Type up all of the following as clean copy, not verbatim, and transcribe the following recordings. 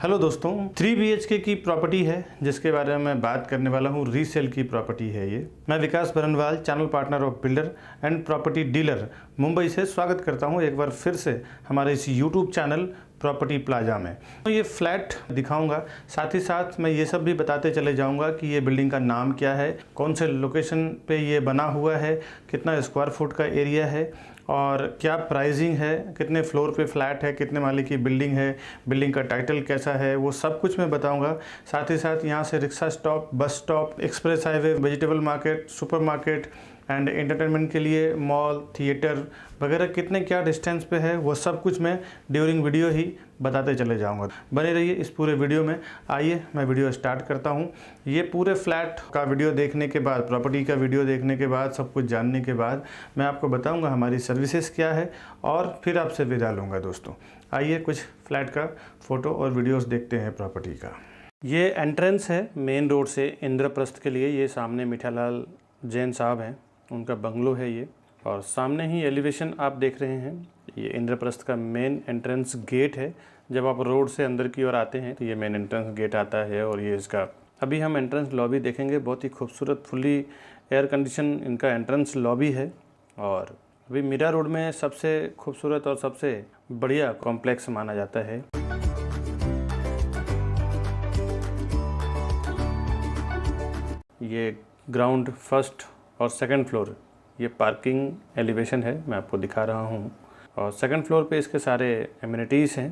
Hello दोस्तों, 3 BHK की property है जिसके बारे में मैं बात करने वाला हूँ। रीसेल की प्रॉपर्टी है ये। मैं Vikas Barnwal, channel partner of builder and property dealer, Mumbai से स्वागत करता हूँ एक बार फिर से हमारे इस यूट्यूब चैनल प्रॉपर्टी प्लाजा में। तो ये फ्लैट दिखाऊंगा, साथ ही साथ मैं ये सब भी बताते चले जाऊंगा कि ये बिल्डिंग का नाम क्या है, कौन से लोकेशन पे ये बना हुआ है, कितना स्क्वायर फुट का एरिया है और क्या प्राइसिंग है, कितने फ्लोर पे फ्लैट है, कितने माले की बिल्डिंग है, बिल्डिंग का टाइटल कैसा है, वो सब कुछ मैं बताऊंगा। साथ ही साथ यहाँ से rickshaw stop, bus stop, express highway, vegetable market, supermarket and entertainment के लिए मॉल, थिएटर वगैरह कितने क्या डिस्टेंस पे है, वो सब कुछ मैं ड्यूरिंग वीडियो ही बताते चले जाऊंगा। बने रहिए इस पूरे वीडियो में। आइए मैं वीडियो स्टार्ट करता हूं। ये पूरे फ्लैट का वीडियो देखने के बाद, प्रॉपर्टी का वीडियो देखने के बाद, सब कुछ जानने के बाद मैं आपको बताऊंगा हमारी सर्विसेज क्या है और फिर आपसे विदा लूँगा। दोस्तों आइए कुछ फ्लैट का फ़ोटो और वीडियोज़ देखते हैं प्रॉपर्टी का। ये एंट्रेंस है मेन रोड से इंद्रप्रस्थ के लिए। ये सामने मीठालाल जैन साहब हैं, उनका बंगलो है ये, और सामने ही एलिवेशन आप देख रहे हैं। ये इंद्रप्रस्थ का मेन एंट्रेंस गेट है। जब आप रोड से अंदर की ओर आते हैं तो ये मेन एंट्रेंस गेट आता है और ये इसका अभी हम एंट्रेंस लॉबी देखेंगे। बहुत ही खूबसूरत फुल्ली एयर कंडीशन इनका एंट्रेंस लॉबी है और अभी मीरा रोड में सबसे खूबसूरत और सबसे बढ़िया कॉम्प्लेक्स माना जाता है। ये ग्राउंड फर्स्ट और सेकंड फ्लोर, ये पार्किंग एलिवेशन है, मैं आपको दिखा रहा हूँ। और सेकंड फ्लोर पे इसके सारे एमिनिटीज़ हैं।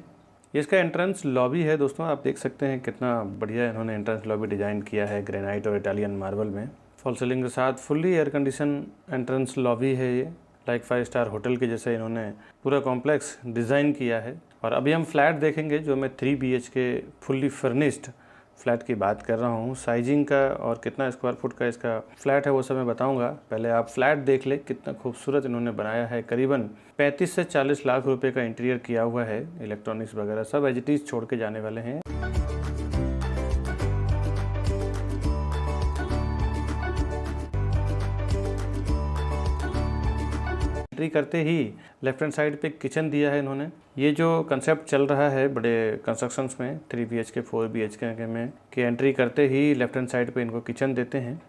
ये इसका एंट्रेंस लॉबी है। दोस्तों आप देख सकते हैं कितना बढ़िया इन्होंने एंट्रेंस लॉबी डिज़ाइन किया है, ग्रेनाइट और इटालियन मार्बल में, फॉल सीलिंग के साथ। Fully air condition entrance lobby है ये, लाइक 5 स्टार होटल के जैसे इन्होंने पूरा कॉम्प्लेक्स डिज़ाइन किया है। और अभी हम फ्लैट देखेंगे जो मैं 3 BHK फुल्ली फर्निश्ड फ्लैट की बात कर रहा हूँ। साइजिंग का और कितना स्क्वायर फुट का इसका फ्लैट है वो सब मैं बताऊँगा। पहले आप फ्लैट देख ले, कितना खूबसूरत इन्होंने बनाया है। करीबन 35 से 40 लाख रुपए का इंटीरियर किया हुआ है। इलेक्ट्रॉनिक्स वगैरह सब एज इट इज़ छोड़ के जाने वाले हैं। एंट्री करते ही लेफ्ट हैंड साइड पे किचन दिया है इन्होंने। ये जो कंसेप्ट चल रहा है बड़े कंस्ट्रक्शंस में 3 BHK 4 BHK में कि एंट्री करते ही लेफ्ट हैंड साइड पे इनको किचन देते हैं।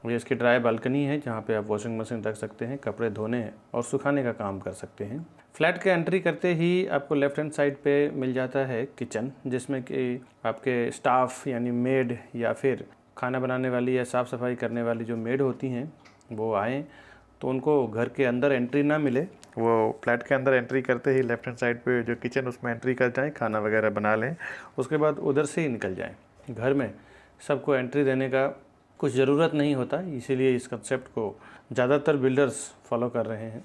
ये इसकी ड्राई बालकनी है जहाँ पे आप वॉशिंग मशीन रख सकते हैं, कपड़े धोने और सुखाने का काम कर सकते हैं। फ्लैट के एंट्री करते ही आपको लेफ्ट हैंड साइड पे मिल जाता है किचन, जिसमें कि आपके स्टाफ यानी मेड या फिर खाना बनाने वाली या साफ़ सफाई करने वाली जो मेड होती हैं वो आएँ तो उनको घर के अंदर एंट्री ना मिले, वो फ्लैट के अंदर एंट्री करते ही लेफ्ट हैंड साइड पे जो किचन उसमें एंट्री कर जाएँ, खाना वगैरह बना लें, उसके बाद उधर से ही निकल जाएँ। घर में सबको एंट्री देने का कुछ ज़रूरत नहीं होता, इसीलिए इस कंसेप्ट को ज़्यादातर बिल्डर्स फॉलो कर रहे हैं।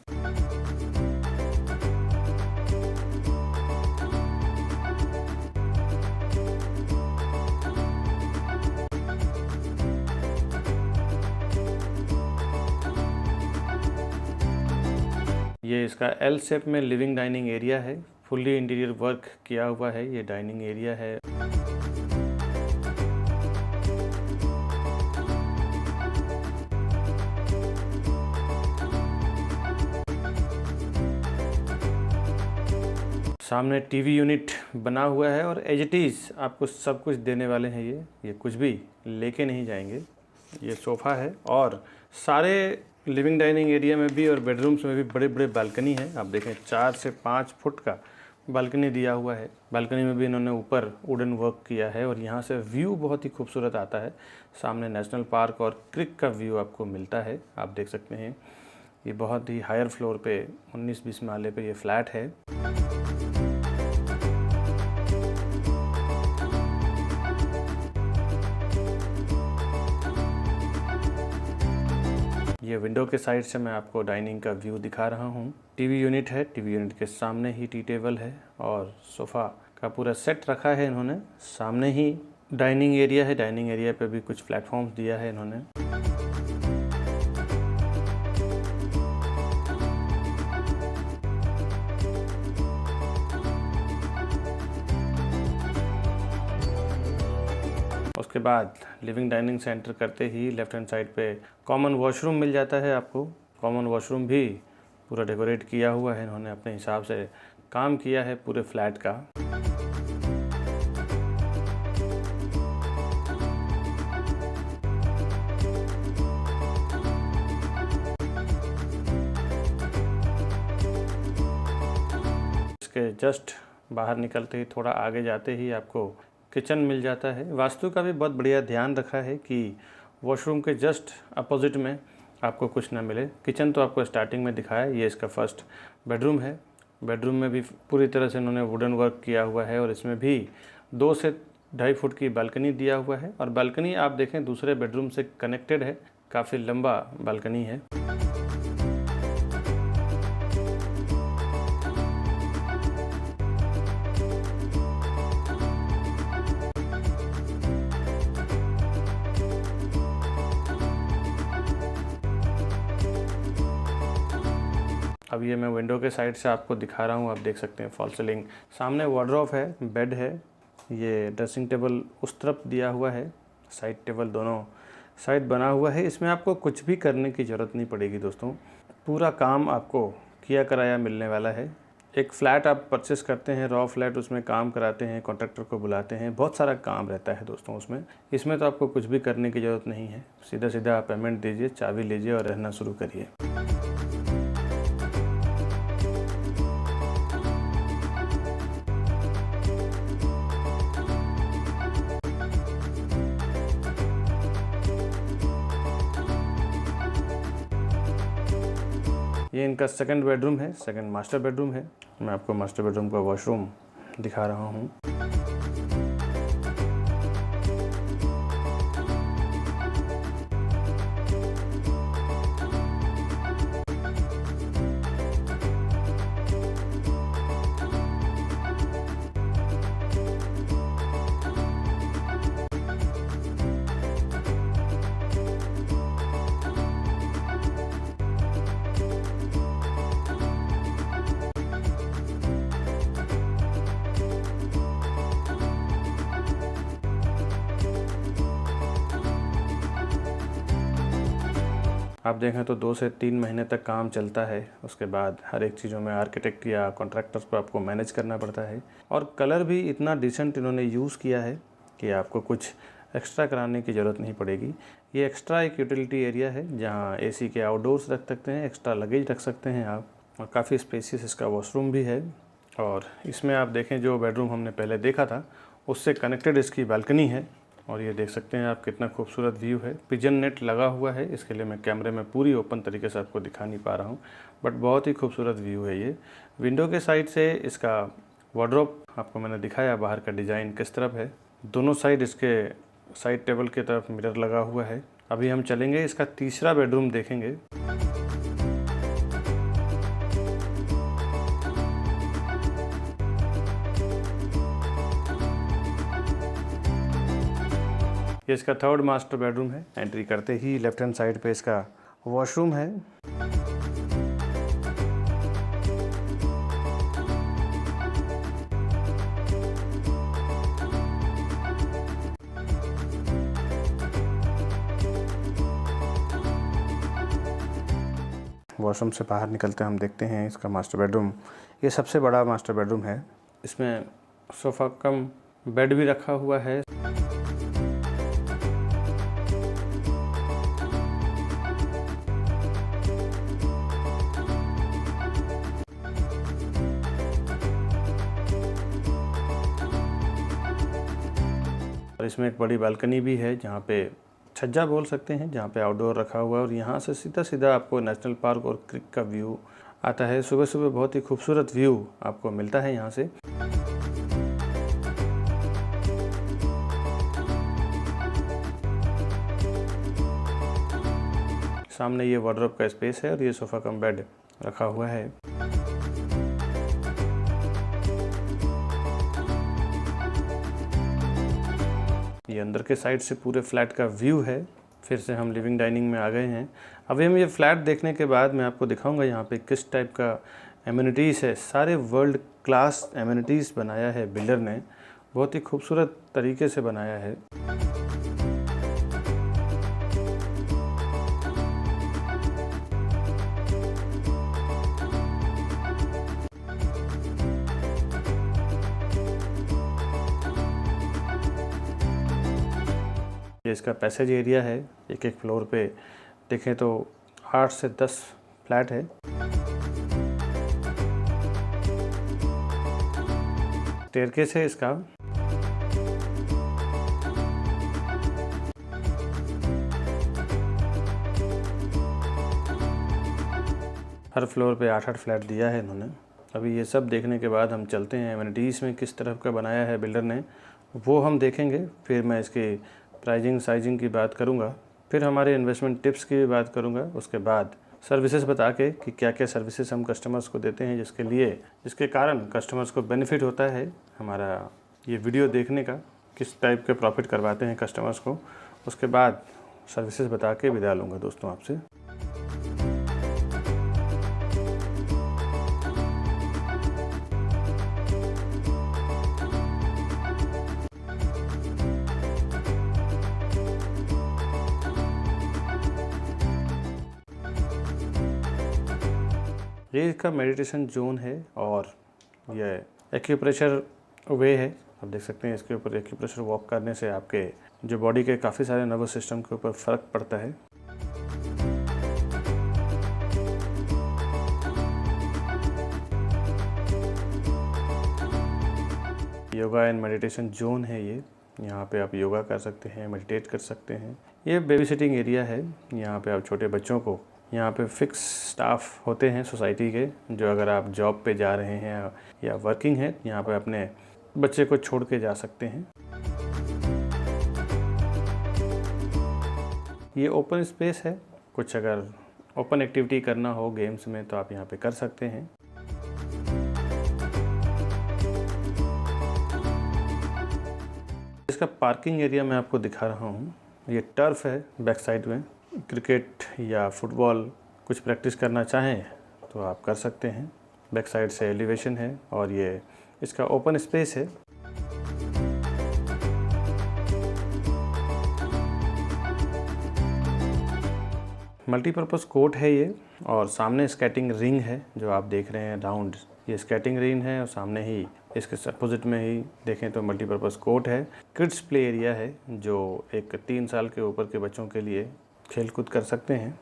ये इसका L शेप में लिविंग डाइनिंग एरिया है। फुल्ली इंटीरियर वर्क किया हुआ है ये डाइनिंग एरिया है। सामने टीवी यूनिट बना हुआ है और एज इट इज़ आपको सब कुछ देने वाले हैं। ये कुछ भी लेके नहीं जाएंगे। ये सोफ़ा है और सारे लिविंग डाइनिंग एरिया में भी और बेडरूम्स में भी बड़े बड़े बालकनी है। आप देखें 4 से 5 फुट का बालकनी दिया हुआ है। बालकनी में भी इन्होंने ऊपर वुडन वर्क किया है और यहाँ से व्यू बहुत ही खूबसूरत आता है। सामने नेशनल पार्क और क्रिक का व्यू आपको मिलता है, आप देख सकते हैं। ये बहुत ही हायर फ्लोर पे 19-20 माले पे ये फ्लैट है। ये विंडो के साइड से मैं आपको डाइनिंग का व्यू दिखा रहा हूँ। टीवी यूनिट है, टीवी यूनिट के सामने ही टी टेबल है और सोफ़ा का पूरा सेट रखा है इन्होंने। सामने ही डाइनिंग एरिया है, डाइनिंग एरिया पे भी कुछ प्लेटफॉर्म्स दिया है इन्होंने। उसके बाद लिविंग डाइनिंग से एंटर करते ही लेफ्ट हैंड साइड पे कॉमन वॉशरूम मिल जाता है आपको। कॉमन वॉशरूम भी पूरा डेकोरेट किया हुआ है, इन्होंने अपने हिसाब से काम किया है पूरे फ्लैट का। इसके जस्ट बाहर निकलते ही थोड़ा आगे जाते ही आपको किचन मिल जाता है। वास्तु का भी बहुत बढ़िया ध्यान रखा है कि वॉशरूम के जस्ट अपोजिट में आपको कुछ ना मिले। किचन तो आपको स्टार्टिंग में दिखाया, ये इसका फर्स्ट बेडरूम है। बेडरूम में भी पूरी तरह से इन्होंने वुडन वर्क किया हुआ है और इसमें भी 2 से 2.5 फुट की बालकनी दिया हुआ है। और बालकनी आप देखें दूसरे बेडरूम से कनेक्टेड है, काफ़ी लंबा बालकनी है। अब ये मैं विंडो के साइड से आपको दिखा रहा हूँ, आप देख सकते हैं फॉल सीलिंग। सामने वार्डरोब है, बेड है, ये ड्रेसिंग टेबल उस तरफ दिया हुआ है, साइड टेबल दोनों साइड बना हुआ है। इसमें आपको कुछ भी करने की ज़रूरत नहीं पड़ेगी दोस्तों, पूरा काम आपको किया कराया मिलने वाला है। एक फ़्लैट आप परचेस करते हैं, रॉ फ्लैट, उसमें काम कराते हैं, कॉन्ट्रैक्टर को बुलाते हैं, बहुत सारा काम रहता है दोस्तों उसमें। इसमें तो आपको कुछ भी करने की ज़रूरत नहीं है, सीधा सीधा आप पेमेंट दीजिए, चाबी लीजिए और रहना शुरू करिए। ये इनका सेकंड बेडरूम है, सेकंड मास्टर बेडरूम है। मैं आपको मास्टर बेडरूम का वॉशरूम दिखा रहा हूँ। आप देखें तो 2 से 3 महीने तक काम चलता है, उसके बाद हर एक चीज़ों में आर्किटेक्ट या कॉन्ट्रैक्टर्स को आपको मैनेज करना पड़ता है। और कलर भी इतना डिसेंट इन्होंने यूज़ किया है कि आपको कुछ एक्स्ट्रा कराने की ज़रूरत नहीं पड़ेगी। ये एक्स्ट्रा एक यूटिलिटी एरिया है जहाँ एसी के आउटडोर्स रख सकते हैं, एक्स्ट्रा लगेज रख सकते हैं आप, और काफ़ी स्पेसियस इसका वॉशरूम भी है। और इसमें आप देखें जो बेडरूम हमने पहले देखा था उससे कनेक्टेड इसकी बालकनी है, और ये देख सकते हैं आप कितना खूबसूरत व्यू है। पिजन नेट लगा हुआ है, इसके लिए मैं कैमरे में पूरी ओपन तरीके से आपको दिखा नहीं पा रहा हूँ, बट बहुत ही खूबसूरत व्यू है ये। विंडो के साइड से इसका वार्डरोब आपको मैंने दिखाया, बाहर का डिज़ाइन किस तरफ है। दोनों साइड इसके साइड टेबल की तरफ मिरर लगा हुआ है। अभी हम चलेंगे इसका तीसरा बेडरूम देखेंगे। ये इसका थर्ड मास्टर बेडरूम है। एंट्री करते ही लेफ्ट हैंड साइड पे इसका वॉशरूम है। वॉशरूम से बाहर निकलते हम देखते हैं इसका मास्टर बेडरूम। ये सबसे बड़ा मास्टर बेडरूम है। इसमें सोफ़ा कम बेड भी रखा हुआ है। और इसमें एक बड़ी बालकनी भी है जहाँ पे छज्जा बोल सकते हैं, जहाँ पे आउटडोर रखा हुआ है, और यहाँ से सीधा सीधा आपको नेशनल पार्क और क्रिक का व्यू आता है। सुबह सुबह बहुत ही खूबसूरत व्यू आपको मिलता है यहाँ से। सामने ये वार्डरोब का स्पेस है और ये सोफ़ा कम बेड रखा हुआ है। ये अंदर के साइड से पूरे फ्लैट का व्यू है। फिर से हम लिविंग डाइनिंग में आ गए हैं। अभी हम ये फ्लैट देखने के बाद मैं आपको दिखाऊंगा यहाँ पे किस टाइप का एमिनिटीज़ है। सारे वर्ल्ड क्लास एमिनिटीज़ बनाया है बिल्डर ने, बहुत ही खूबसूरत तरीके से बनाया है। ये इसका पैसेज एरिया है। एक एक फ्लोर पे देखें तो 8 से 10 फ्लैट है। स्टेयरकेस है इसका। हर फ्लोर पे 8-8 फ्लैट दिया है इन्होंने। अभी ये सब देखने के बाद हम चलते हैं एमिनिटीज़ में किस तरह का बनाया है बिल्डर ने, वो हम देखेंगे। फिर मैं इसकी प्राइजिंग साइजिंग की बात करूँगा, फिर हमारे इन्वेस्टमेंट टिप्स की भी बात करूँगा। उसके बाद सर्विसेज बता के कि क्या क्या सर्विसेज हम कस्टमर्स को देते हैं जिसके कारण कस्टमर्स को बेनिफिट होता है। हमारा ये वीडियो देखने का किस टाइप के प्रॉफिट करवाते हैं कस्टमर्स को, उसके बाद सर्विसेज बता के विदा लूँगा दोस्तों आपसे। ये इसका मेडिटेशन जोन है और यह एक्यूप्रेशर वे है। आप देख सकते हैं इसके ऊपर एक्यूप्रेशर वॉक करने से आपके जो बॉडी के काफ़ी सारे नर्वस सिस्टम के ऊपर फ़र्क पड़ता है। योगा एंड मेडिटेशन जोन है ये। यहाँ पे आप योगा कर सकते हैं, मेडिटेट कर सकते हैं। ये बेबी सिटिंग एरिया है। यहाँ पे आप छोटे बच्चों को, यहाँ पे फिक्स स्टाफ होते हैं सोसाइटी के, जो अगर आप जॉब पे जा रहे हैं या वर्किंग है, यहाँ पे अपने बच्चे को छोड़ के जा सकते हैं। ये ओपन स्पेस है। कुछ अगर ओपन एक्टिविटी करना हो गेम्स में तो आप यहाँ पे कर सकते हैं। इसका पार्किंग एरिया मैं आपको दिखा रहा हूँ। ये टर्फ है बैक साइड में। क्रिकेट या फुटबॉल कुछ प्रैक्टिस करना चाहें तो आप कर सकते हैं। बैक साइड से एलिवेशन है और ये इसका ओपन स्पेस है। मल्टीपर्पज़ कोर्ट है ये, और सामने स्केटिंग रिंग है जो आप देख रहे हैं राउंड। ये स्केटिंग रिंग है और सामने ही इसके अपोजिट में ही देखें तो मल्टीपर्पज़ कोर्ट है। किड्स प्ले एरिया है जो एक 3 साल के ऊपर के बच्चों के लिए खेल कूद कर सकते हैं।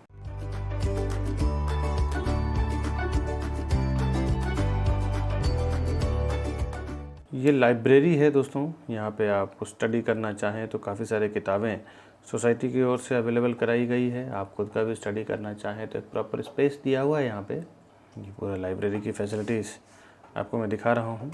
ये लाइब्रेरी है दोस्तों। यहाँ पे आप स्टडी करना चाहें तो काफ़ी सारे किताबें सोसाइटी की ओर से अवेलेबल कराई गई है। आप खुद का भी स्टडी करना चाहें तो एक प्रॉपर स्पेस दिया हुआ है यहाँ पे। ये पूरा लाइब्रेरी की फैसिलिटीज़ आपको मैं दिखा रहा हूँ।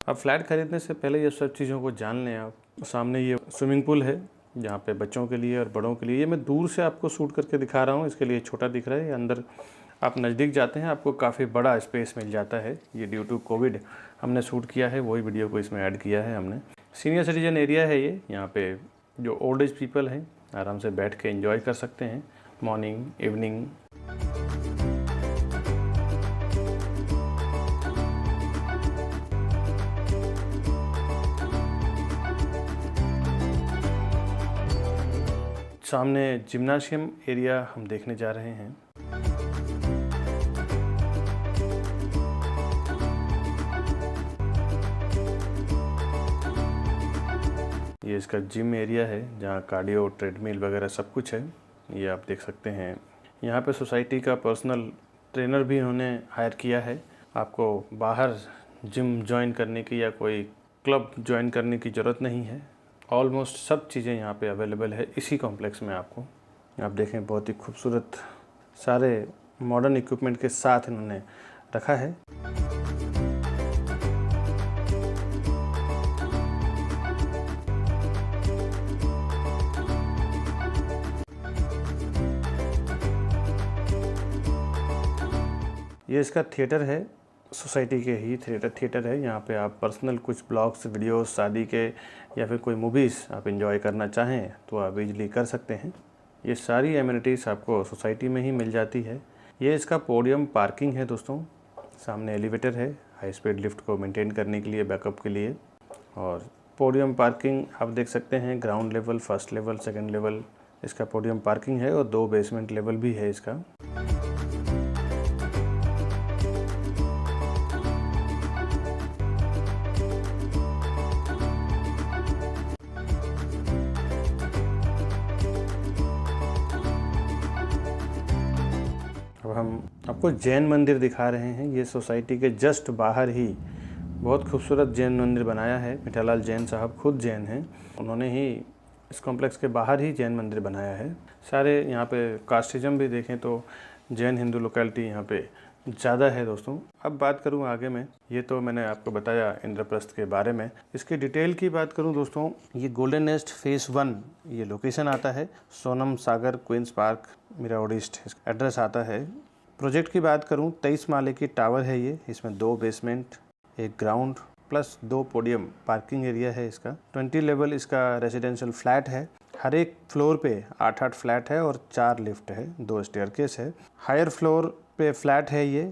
अब फ्लैट खरीदने से पहले ये सब चीज़ों को जान लें आप। सामने ये स्विमिंग पूल है जहाँ पे बच्चों के लिए और बड़ों के लिए। ये मैं दूर से आपको शूट करके दिखा रहा हूँ, इसके लिए छोटा दिख रहा है। अंदर आप नज़दीक जाते हैं आपको काफ़ी बड़ा स्पेस मिल जाता है। ये ड्यू टू कोविड हमने शूट किया है, वही वीडियो को इसमें ऐड किया है हमने। सीनियर सिटीजन एरिया है ये। यहाँ पे जो ओल्ड एज पीपल हैं आराम से बैठ के एंजॉय कर सकते हैं मॉर्निंग इवनिंग। सामने जिम्नाशियम एरिया हम देखने जा रहे हैं। ये इसका जिम एरिया है जहाँ कार्डियो ट्रेडमिल वगैरह सब कुछ है। ये आप देख सकते हैं। यहाँ पे सोसाइटी का पर्सनल ट्रेनर भी इन्होंने हायर किया है। आपको बाहर जिम ज्वाइन करने की या कोई क्लब ज्वाइन करने की ज़रूरत नहीं है। ऑलमोस्ट सब चीज़ें यहाँ पे अवेलेबल है इसी कॉम्प्लेक्स में। आपको आप देखें बहुत ही खूबसूरत सारे मॉडर्न इक्विपमेंट के साथ इन्होंने रखा है। ये इसका थिएटर है, सोसाइटी के ही थिएटर है। यहाँ पे आप पर्सनल कुछ ब्लॉग्स वीडियोस शादी के या फिर कोई मूवीज़ आप एंजॉय करना चाहें तो आप इजली कर सकते हैं। ये सारी एमिनिटीज़ आपको सोसाइटी में ही मिल जाती है। ये इसका पोडियम पार्किंग है दोस्तों। सामने एलिवेटर है हाई स्पीड लिफ्ट को मेंटेन करने के लिए, बैकअप के लिए, और पोडियम पार्किंग आप देख सकते हैं, ground level, first level, second level इसका पोडियम पार्किंग है और 2 बेसमेंट लेवल भी है इसका। अब हम आपको जैन मंदिर दिखा रहे हैं। ये सोसाइटी के जस्ट बाहर ही बहुत खूबसूरत जैन मंदिर बनाया है। मीठालाल जैन साहब खुद जैन हैं, उन्होंने ही इस कॉम्प्लेक्स के बाहर ही जैन मंदिर बनाया है। सारे यहाँ पे कास्टिज्म भी देखें तो जैन हिंदू लोकेलिटी यहाँ पे ज़्यादा है दोस्तों। अब बात करूँ आगे में, ये तो मैंने आपको बताया इंद्रप्रस्थ के बारे में। इसकी डिटेल की बात करूँ दोस्तों, ये गोल्डन नेस्ट फेज़ 1 ये लोकेशन आता है, सोनम सागर क्वींस पार्क मीरावोड ईस्ट एड्रेस आता है। प्रोजेक्ट की बात करूँ 23 माले की टावर है ये, इसमें 2 basement, 1 ground plus 2 podium parking area है इसका। 20 लेवल इसका रेजिडेंशियल फ्लैट है। हर एक फ्लोर पे 8-8 फ्लैट है और 4 लिफ्ट है, 2 स्टेयरकेस है। हायर फ्लोर पे फ्लैट है ये,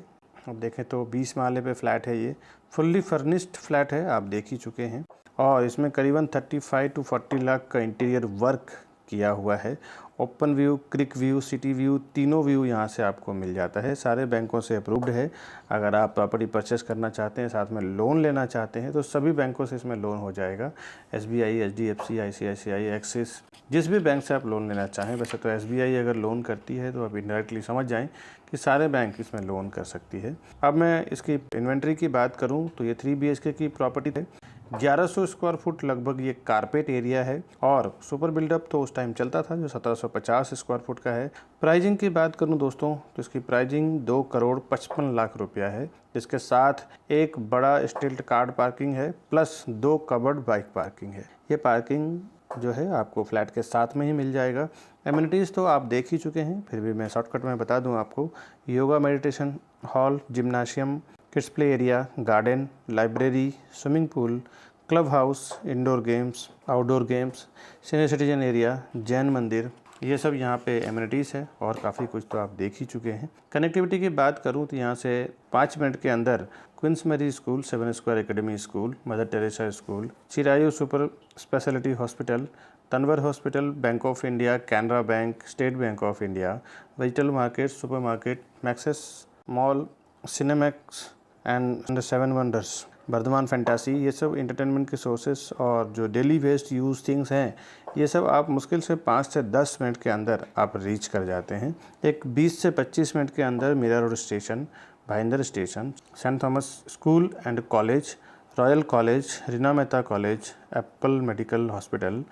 अब देखें तो 20 माले पे फ्लैट है ये। फुल्ली फर्निश्ड फ्लैट है, आप देख ही चुके हैं। और इसमें करीबन 35 to 40 लाख का इंटीरियर वर्क किया हुआ है। ओपन व्यू, क्रिक व्यू, सिटी व्यू, तीनों व्यू यहाँ से आपको मिल जाता है। सारे बैंकों से अप्रूव्ड है। अगर आप प्रॉपर्टी परचेस करना चाहते हैं, साथ में लोन लेना चाहते हैं, तो सभी बैंकों से इसमें लोन हो जाएगा। SBI, HDFC, ICICI, एक्सिस, जिस भी बैंक से आप लोन लेना चाहें। वैसे तो SBI अगर लोन करती है तो आप इनडायरेक्टली समझ जाएं कि सारे बैंक इसमें लोन कर सकती है। अब मैं इसकी इन्वेंट्री की बात करूँ तो ये 3 BHK की प्रॉपर्टी है। 1100 स्क्वायर फुट लगभग ये कारपेट एरिया है और सुपर बिल्डअप तो उस टाइम चलता था जो 1750 स्क्वायर फुट का है। प्राइजिंग की बात करूं दोस्तों तो इसकी प्राइजिंग 2,55,00,000 रुपया है, जिसके साथ एक बड़ा स्टिल्ट कार्ड पार्किंग है प्लस 2 कवर्ड बाइक पार्किंग है। ये पार्किंग जो है आपको फ्लैट के साथ में ही मिल जाएगा। एमिनिटीज़ तो आप देख ही चुके हैं, फिर भी मैं शॉर्टकट में बता दूं आपको। Yoga meditation hall, gymnasium, kids play area, garden, library, swimming pool, club house, indoor games, outdoor games, senior citizen area, Jain मंदिर, ये सब यहाँ पे एमिनिटीज़ है और काफ़ी कुछ तो आप देख ही चुके हैं। कनेक्टिविटी की बात करूँ तो यहाँ से 5 मिनट के अंदर Queens Mary school, 7 Square Academy school, Mother Teresa school, Chirayu super speciality hospital, Tanwar hospital, Bank of India, Canara bank, State Bank of India, vegetable market, super market, Maxes mall, Cinemax and 7 Wonders, Vardhman Fantasy, ये सब entertainment के sources और जो daily waste use things हैं, ये सब आप मुश्किल से 5 से 10 मिनट के अंदर आप रीच कर जाते हैं। एक 20 से 25 मिनट के अंदर Mira Road station, Bhayandar station, Saint Thomas School and College, Royal College, Reena Mehta College, Apple Medical Hospital,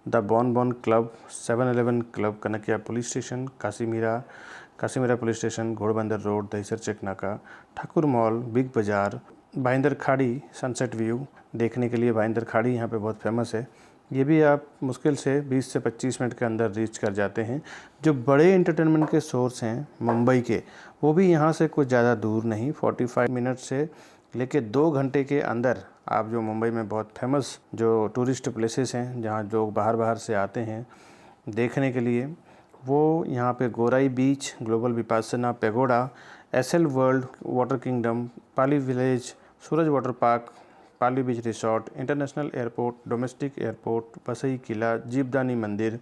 the Bon Club, 7-Eleven Club, Kanakia police station, Kashimira police station, Ghodbunder Road, Dahisar Check Naka, Thakur mall, big बाज़ार, भाईंदर खाड़ी, सनसेट व्यू देखने के लिए भाईंदर खाड़ी यहाँ पे बहुत फेमस है। ये भी आप मुश्किल से 20 से 25 मिनट के अंदर रीच कर जाते हैं। जो बड़े एंटरटेनमेंट के सोर्स हैं मुंबई के, वो भी यहाँ से कुछ ज़्यादा दूर नहीं, 45 मिनट से लेके 2 घंटे के अंदर आप जो मुंबई में बहुत फेमस जो टूरिस्ट प्लेसेस हैं, जहाँ लोग बाहर से आते हैं देखने के लिए, वो यहाँ पे Gorai Beach, Global Vipassana Pagoda, SL World Water Kingdom, Pali Village, Suraj Water Park, Pali Beach Resort, International Airport, Domestic Airport, Basai Killa, Jivdani Mandir,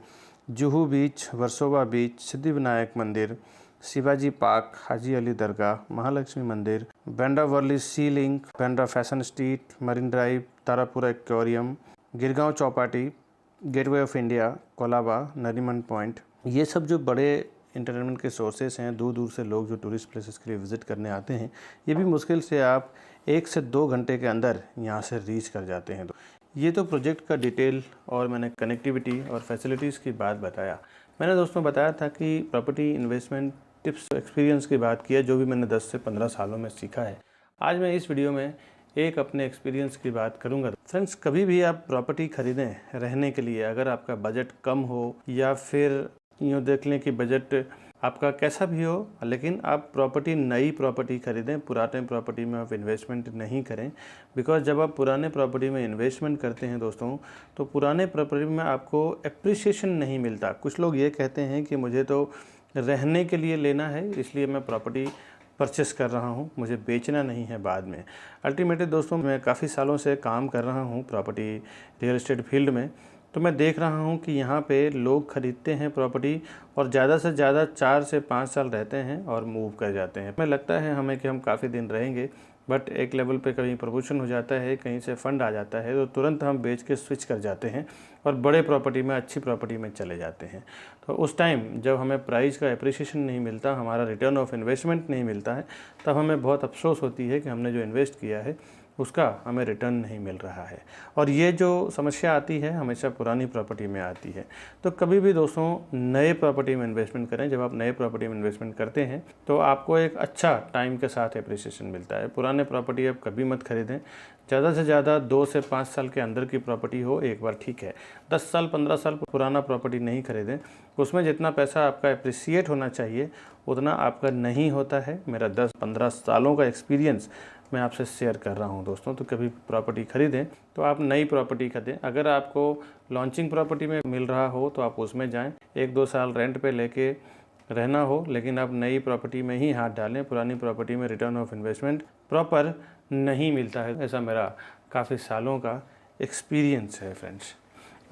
Juhu Beach, Versova Beach, Siddhivinayak Mandir, Shivaji Park, Haji Ali Dargah, Mahalaxmi Mandir, Bandra Worli Sea Link, Bandra Fashion Street, Marine Drive, Tarapura Aquarium, Girgaon Chowpatty, Gateway of India, Colaba, Nariman Point, ये सब जो बड़े इंटरटेनमेंट के sources हैं, दूर दूर से लोग जो टूरिस्ट प्लेसेस के लिए विज़िट करने आते हैं, ये भी मुश्किल से आप 1 से 2 घंटे के अंदर यहाँ से रीच कर जाते हैं। तो ये तो प्रोजेक्ट का डिटेल और मैंने कनेक्टिविटी और फैसिलिटीज़ की बात बताया। मैंने दोस्तों बताया था कि प्रॉपर्टी इन्वेस्टमेंट टिप्स एक्सपीरियंस की बात की है, जो भी मैंने 10 से 15 सालों में सीखा है। आज मैं इस वीडियो में एक अपने एक्सपीरियंस की बात करूंगा। फ्रेंड्स, कभी भी आप प्रॉपर्टी खरीदें रहने के लिए, अगर आपका बजट कम हो या फिर यूँ देख लें कि बजट आपका कैसा भी हो, लेकिन आप प्रॉपर्टी, नई प्रॉपर्टी खरीदें, पुराने प्रॉपर्टी में आप इन्वेस्टमेंट नहीं करें। बिकॉज जब आप पुराने प्रॉपर्टी में इन्वेस्टमेंट करते हैं दोस्तों, तो पुराने प्रॉपर्टी में आपको एप्रिसिएशन नहीं मिलता। कुछ लोग ये कहते हैं कि मुझे तो रहने के लिए लेना है, इसलिए मैं प्रॉपर्टी परचेस कर रहा हूँ, मुझे बेचना नहीं है बाद में। अल्टीमेटली दोस्तों मैं काफ़ी सालों से काम कर रहा हूँ प्रॉपर्टी रियल एस्टेट फील्ड में, तो मैं देख रहा हूँ कि यहाँ पे लोग ख़रीदते हैं प्रॉपर्टी और ज़्यादा से ज़्यादा 4 से 5 साल रहते हैं और मूव कर जाते हैं। हमें लगता है हमें कि हम काफ़ी दिन रहेंगे, बट एक लेवल पे कहीं प्रमोशन हो जाता है, कहीं से फ़ंड आ जाता है, तो तुरंत हम बेच के स्विच कर जाते हैं और बड़े प्रॉपर्टी में, अच्छी प्रॉपर्टी में चले जाते हैं। तो उस टाइम जब हमें प्राइस का एप्रिसिएशन नहीं मिलता, हमारा रिटर्न ऑफ इन्वेस्टमेंट नहीं मिलता है, तब हमें बहुत अफसोस होती है कि हमने जो इन्वेस्ट किया है उसका हमें रिटर्न नहीं मिल रहा है। और ये जो समस्या आती है हमेशा पुरानी प्रॉपर्टी में आती है। तो कभी भी दोस्तों नए प्रॉपर्टी में इन्वेस्टमेंट करें। जब आप नए प्रॉपर्टी में इन्वेस्टमेंट करते हैं तो आपको एक अच्छा टाइम के साथ एप्रिसिएशन मिलता है। पुराने प्रॉपर्टी आप कभी मत खरीदें। ज़्यादा से ज़्यादा 2 से 5 साल के अंदर की प्रॉपर्टी हो एक बार ठीक है। 10 साल 15 साल पुराना प्रॉपर्टी नहीं खरीदें। उसमें जितना पैसा आपका एप्रिसिएट होना चाहिए उतना आपका नहीं होता है। मेरा 10-15 सालों का एक्सपीरियंस मैं आपसे शेयर कर रहा हूं दोस्तों। तो कभी प्रॉपर्टी खरीदें तो आप नई प्रॉपर्टी खरीदें। अगर आपको लॉन्चिंग प्रॉपर्टी में मिल रहा हो तो आप उसमें जाएं, 1-2 साल रेंट पे लेके रहना हो, लेकिन आप नई प्रॉपर्टी में ही हाथ डालें। पुरानी प्रॉपर्टी में रिटर्न ऑफ इन्वेस्टमेंट प्रॉपर नहीं मिलता है, ऐसा मेरा काफ़ी सालों का एक्सपीरियंस है फ्रेंड्स।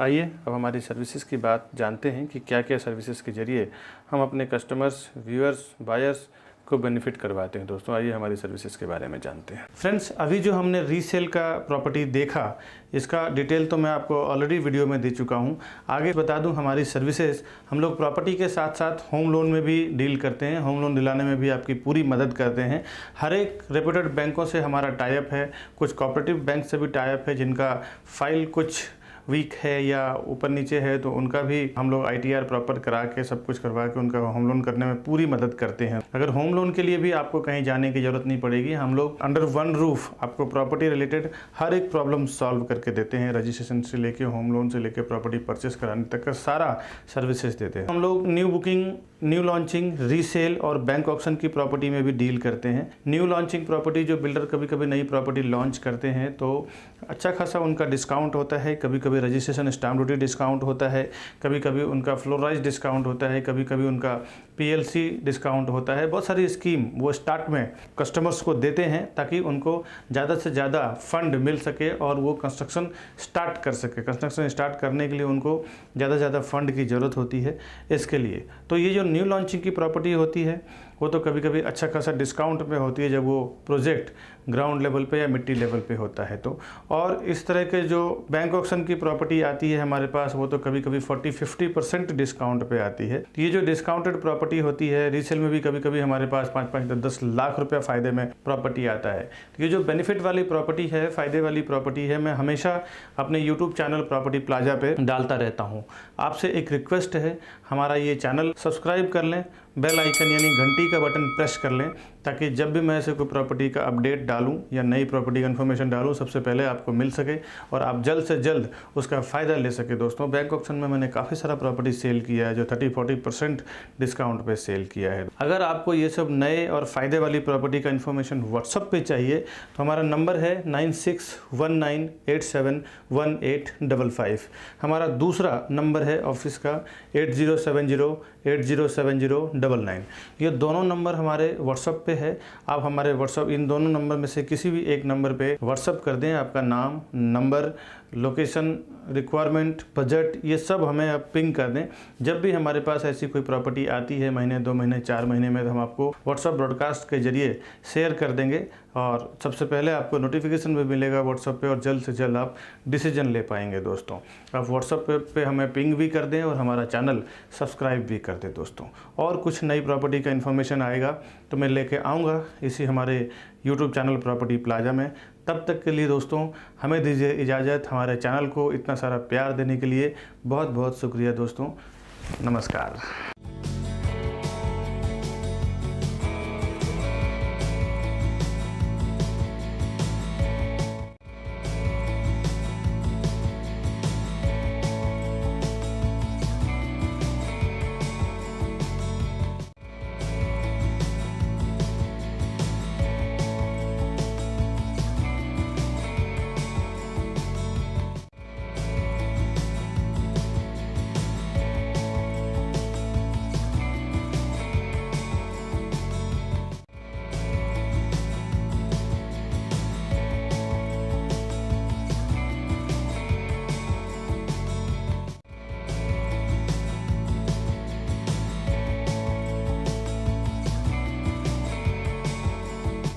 आइए अब हमारी सर्विसेज की बात जानते हैं कि क्या क्या सर्विसेज के ज़रिए हम अपने कस्टमर्स, व्यूअर्स, बायर्स को बेनिफिट करवाते हैं। दोस्तों आइए हमारी सर्विसेज के बारे में जानते हैं। फ्रेंड्स अभी जो हमने रीसेल का प्रॉपर्टी देखा, इसका डिटेल तो मैं आपको ऑलरेडी वीडियो में दे चुका हूं। आगे बता दूं हमारी सर्विसेज, हम लोग प्रॉपर्टी के साथ साथ होम लोन में भी डील करते हैं। होम लोन दिलाने में भी आपकी पूरी मदद करते हैं। हर एक रेप्यूटेड बैंकों से हमारा टाई अप है, कुछ कोऑपरेटिव बैंक से भी टाई अप है जिनका फाइल कुछ वीक है या ऊपर नीचे है, तो उनका भी हम लोग ITR प्रॉपर करा के सब कुछ करवा के उनका होम लोन करने में पूरी मदद करते हैं। अगर होम लोन के लिए भी आपको कहीं जाने की ज़रूरत नहीं पड़ेगी। हम लोग अंडर वन रूफ आपको प्रॉपर्टी रिलेटेड हर एक प्रॉब्लम सॉल्व करके देते हैं। रजिस्ट्रेशन से लेके होम लोन से लेके प्रॉपर्टी परचेस कराने तक का सारा सर्विसेज देते हैं। हम लोग new booking, new launching, resale और बैंक ऑक्शन की प्रॉपर्टी में भी डील करते हैं। न्यू लॉन्चिंग प्रॉपर्टी जो बिल्डर कभी कभी नई प्रॉपर्टी लॉन्च करते हैं तो अच्छा खासा उनका डिस्काउंट होता है। कभी कभी रजिस्ट्रेशन स्टैम्प ड्यूटी डिस्काउंट होता है, कभी कभी उनका फ्लोराइज डिस्काउंट होता है, कभी कभी उनका PLC डिस्काउंट होता है। बहुत सारी स्कीम वो स्टार्ट में कस्टमर्स को देते हैं ताकि उनको ज़्यादा से ज़्यादा फंड मिल सके और वो कंस्ट्रक्शन स्टार्ट कर सके। कंस्ट्रक्शन स्टार्ट करने के लिए उनको ज़्यादा से ज़्यादा फंड की ज़रूरत होती है इसके लिए। तो ये जो न्यू लॉन्चिंग की प्रॉपर्टी होती है वो तो कभी कभी अच्छा खासा डिस्काउंट पे होती है जब वो प्रोजेक्ट ग्राउंड लेवल पे या मिट्टी लेवल पे होता है तो। और इस तरह के जो बैंक ऑक्शन की प्रॉपर्टी आती है हमारे पास वो तो कभी कभी 40-50% डिस्काउंट पे आती है। ये जो डिस्काउंटेड प्रॉपर्टी होती है रीसेल में भी कभी कभी हमारे पास 5-10 लाख रुपया फ़ायदे में प्रॉपर्टी आता है। तो ये जो बेनिफिट वाली प्रॉपर्टी है, फ़ायदे वाली प्रॉपर्टी है, मैं हमेशा अपने यूट्यूब चैनल प्रॉपर्टी प्लाजा पे डालता रहता हूँ। आपसे एक रिक्वेस्ट है, हमारा ये चैनल सब्सक्राइब कर लें, बेल आइकन यानी घंटी का बटन प्रेस कर लें ताकि जब भी मैं ऐसे कोई प्रॉपर्टी का अपडेट डालूं या नई प्रॉपर्टी का इन्फॉर्मेशन डालूं सबसे पहले आपको मिल सके और आप जल्द से जल्द उसका फ़ायदा ले सके। दोस्तों बैंक ऑक्शन में मैंने काफ़ी सारा प्रॉपर्टी सेल किया है जो 30-40% डिस्काउंट पे सेल किया है। अगर आपको ये सब नए और फ़ायदे वाली प्रॉपर्टी का इन्फॉर्मेशन व्हाट्सअप पे चाहिए तो हमारा नंबर है 9619871855। हमारा दूसरा नंबर है ऑफिस का 8070807099। ये दोनों नंबर हमारे व्हाट्सअप पे है। आप हमारे व्हाट्सअप इन दोनों नंबर में से किसी भी एक नंबर पे व्हाट्सअप कर दें। आपका नाम, नंबर, लोकेशन, रिक्वायरमेंट, बजट, ये सब हमें आप पिंग कर दें। जब भी हमारे पास ऐसी कोई प्रॉपर्टी आती है महीने, 2 महीने, 4 महीने में, तो हम आपको व्हाट्सअप ब्रॉडकास्ट के जरिए शेयर कर देंगे और सबसे पहले आपको नोटिफिकेशन भी मिलेगा व्हाट्सअप पे और जल्द से जल्द आप डिसीजन ले पाएंगे। दोस्तों आप व्हाट्सअप पे हमें पिंग भी कर दें और हमारा चैनल सब्सक्राइब भी कर दें। दोस्तों और कुछ नई प्रॉपर्टी का इन्फॉर्मेशन आएगा तो मैं लेके आऊँगा इसी हमारे यूट्यूब चैनल प्रॉपर्टी प्लाजा में। तब तक के लिए दोस्तों हमें दीजिए इजाज़त। हमारे चैनल को इतना सारा प्यार देने के लिए बहुत बहुत शुक्रिया दोस्तों। नमस्कार।